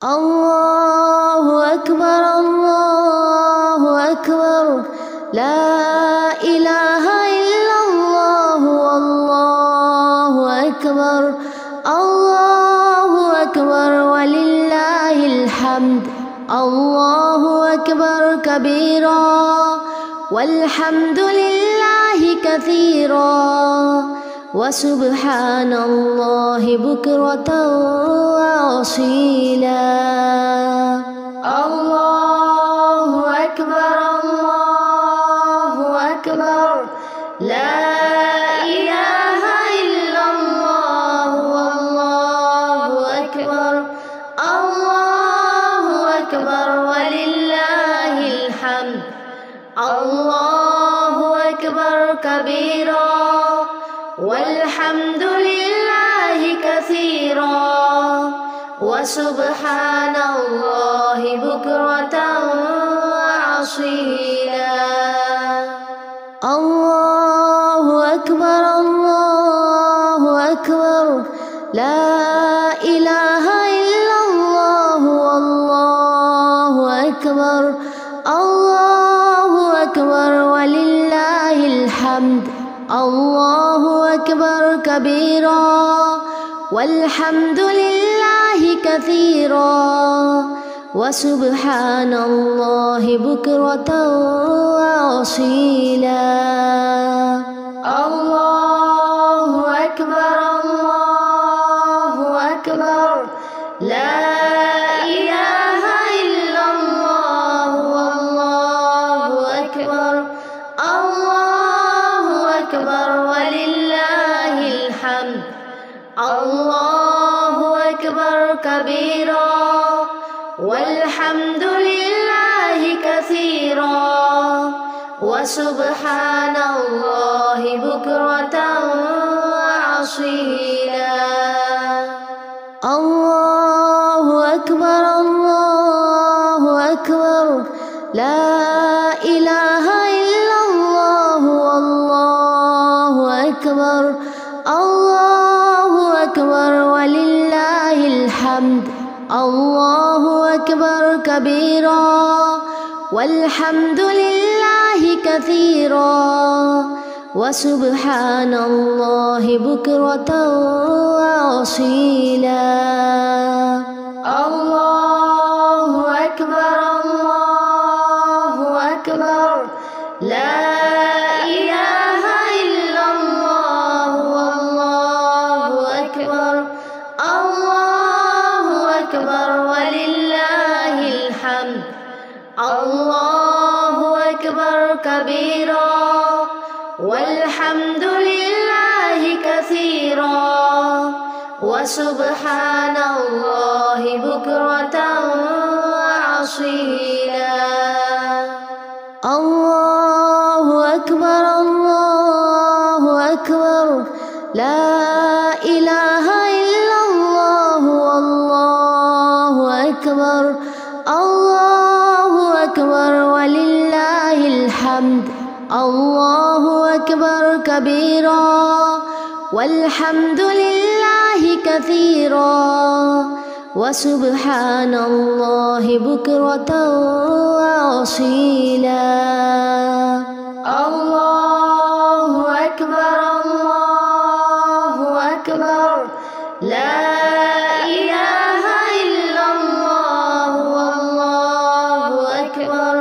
الله أكبر الله أكبر لا إله إلا الله والله أكبر الله أكبر ولله الحمد الله أكبر كبيرا والحمد لله كثيرا وسبحان الله بكرة وأصيلا الله أكبر الله أكبر لا إله إلا الله والله أكبر الله أكبر ولله الحمد الله أكبر كبيرا والحمد لله كثيرا وسبحان الله بكرة وأصيلا الله أكبر الله أكبر لا إله إلا الله والله أكبر الله أكبر ولله الحمد الله أكبر كبيرا والحمد لله كثيرا وسبحان الله بكرة وأصيلا الله أكبر الله أكبر لا إله إلا الله والله أكبر الله أكبر ولله الحمد الله أكبر كبيرا والحمد لله كثيرا وسبحان الله بكرة وأصيلا الله أكبر الله أكبر لا إله إلا الله والله أكبر الله أكبر ولله الحمد الله أكبر كبيرا والحمد لله كثيرا وسبحان الله بكرة وأصيلا الله أكبر الله أكبر لا إله إلا الله والله أكبر الله أكبر ولله الحمد الله أكبر كبيرا والحمد لله كثيرا وسبحان الله بكرة وأصيلا الله أكبر الله أكبر لا إله إلا الله والله أكبر الله أكبر ولله الحمد الله أكبر كبيرا والحمد لله كثيرا وسبحان الله بكرة وأصيلا الله أكبر الله أكبر لا إله إلا الله والله أكبر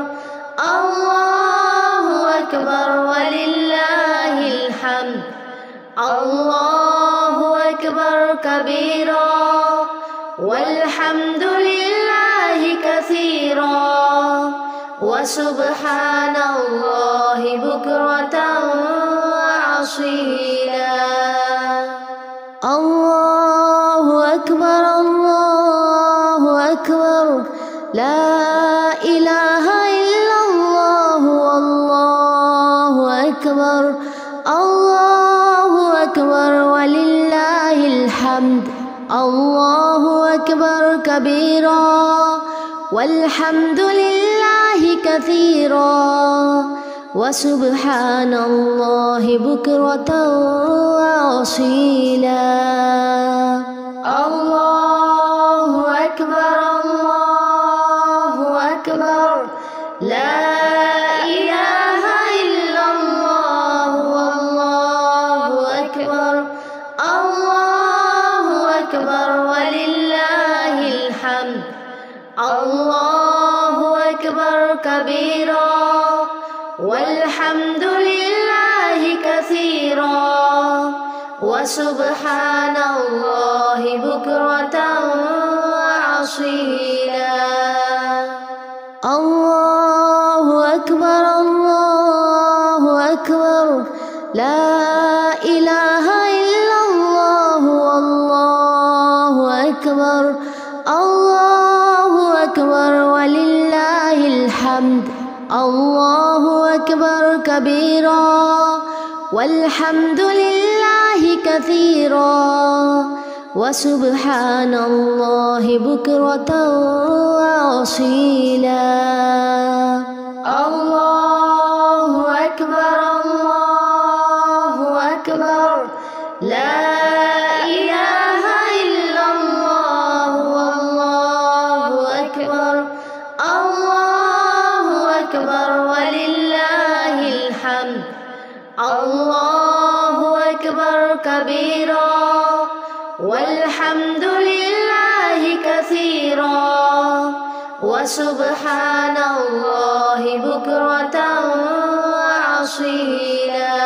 الله أكبر ولله الحمد الله أكبر كبيرا والحمد لله كثيرا وسبحان الله بكرة وأصيلا الله أكبر الله أكبر لا إله إلا الله والله أكبر الله أكبر ولله الحمد الله أكبر كبيرا والحمد لله كثيرا وسبحان الله بكرة وأصيلا الله أكبر الله الله أكبر كبيرا والحمد لله كثيرا وسبحان الله بكرة وأصيلا الله أكبر الله أكبر لا إله إلا الله والله أكبر الله أكبر ولله الحمد الله أكبر كبيرا والحمد لله كثيرا وسبحان الله بكرة وأصيلا الله أكبر الله أكبر لا إله إلا الله والله أكبر الله أكبر ولله الحمد الله أكبر كبيرا والحمد لله كثيرا وسبحان الله بكرة وأصيلا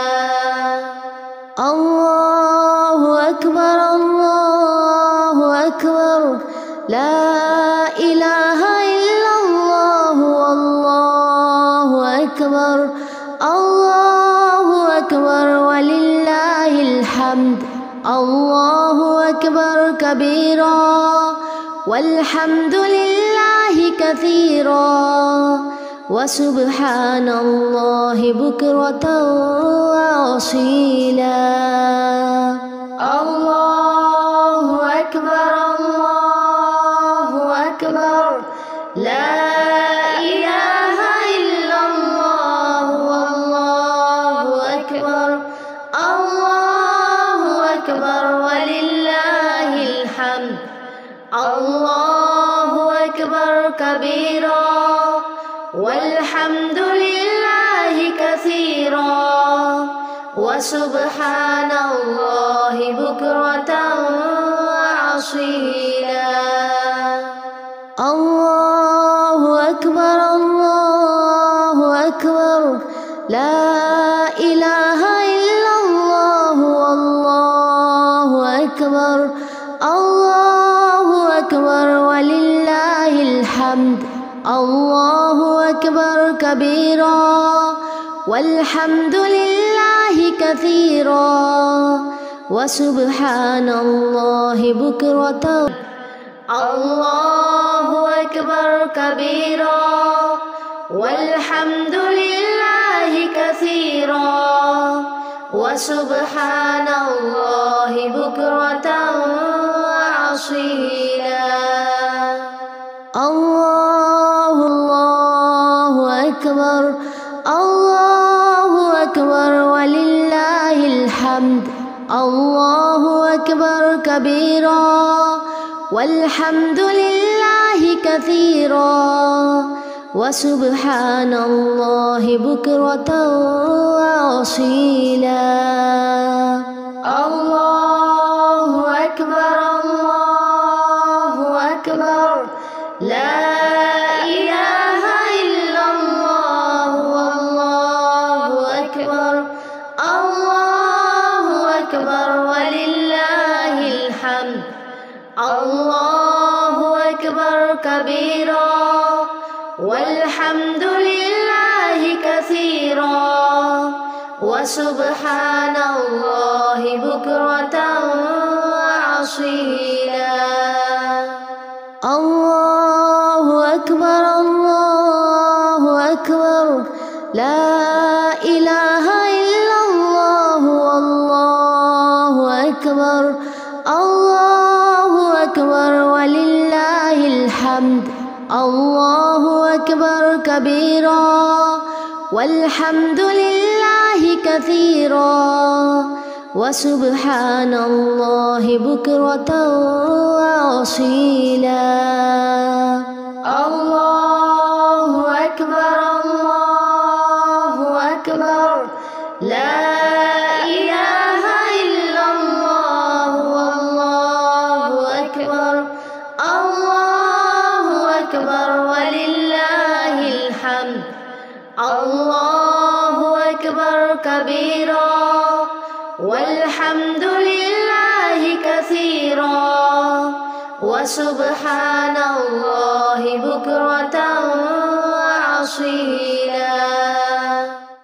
الله أكبر الله أكبر لا إله إلا الله والله أكبر الله أكبر ولله الحمد الله أكبر كبيرا والحمد لله كثيرا وسبحان الله بكرة وأصيلا الله أكبر الله أكبر لا إله إلا الله والله أكبر الله أكبر ولله الحمد الله أكبر كبيرا والحمد لله كثيرا وسبحان الله بكرة وأصيلا الله أكبر الله أكبر لا إله إلا الله والله أكبر الله أكبر ولله الحمد الله أكبر كبيرا والحمد لله كثيرا وسبحان الله بكرة الله أكبر كبيرا والحمد لله كثيرا وسبحان الله بكرة وأصيلا الله أكبر الله أكبر ولله الحمد الله أكبر كبيرا والحمد لله كثيرا وسبحان الله بكرة وأصيلا الله أكبر الله أكبر لا إله إلا الله والله أكبر الله أكبر ولله الحمد الله أكبر كبيرا والحمد لله كثيرا وسبحان الله بكرة وأصيلا الله أكبر الله أكبر لا إله إلا الله والله أكبر الله أكبر ولله الحمد الله أكبر كبيرا والحمد لله كثيرا وسبحان الله بكرة وأصيلا الله أكبر الله أكبر لا إله إلا الله والله أكبر الله أكبر كبيرا والحمد لله كثيرا وسبحان الله بكرة وأصيلا.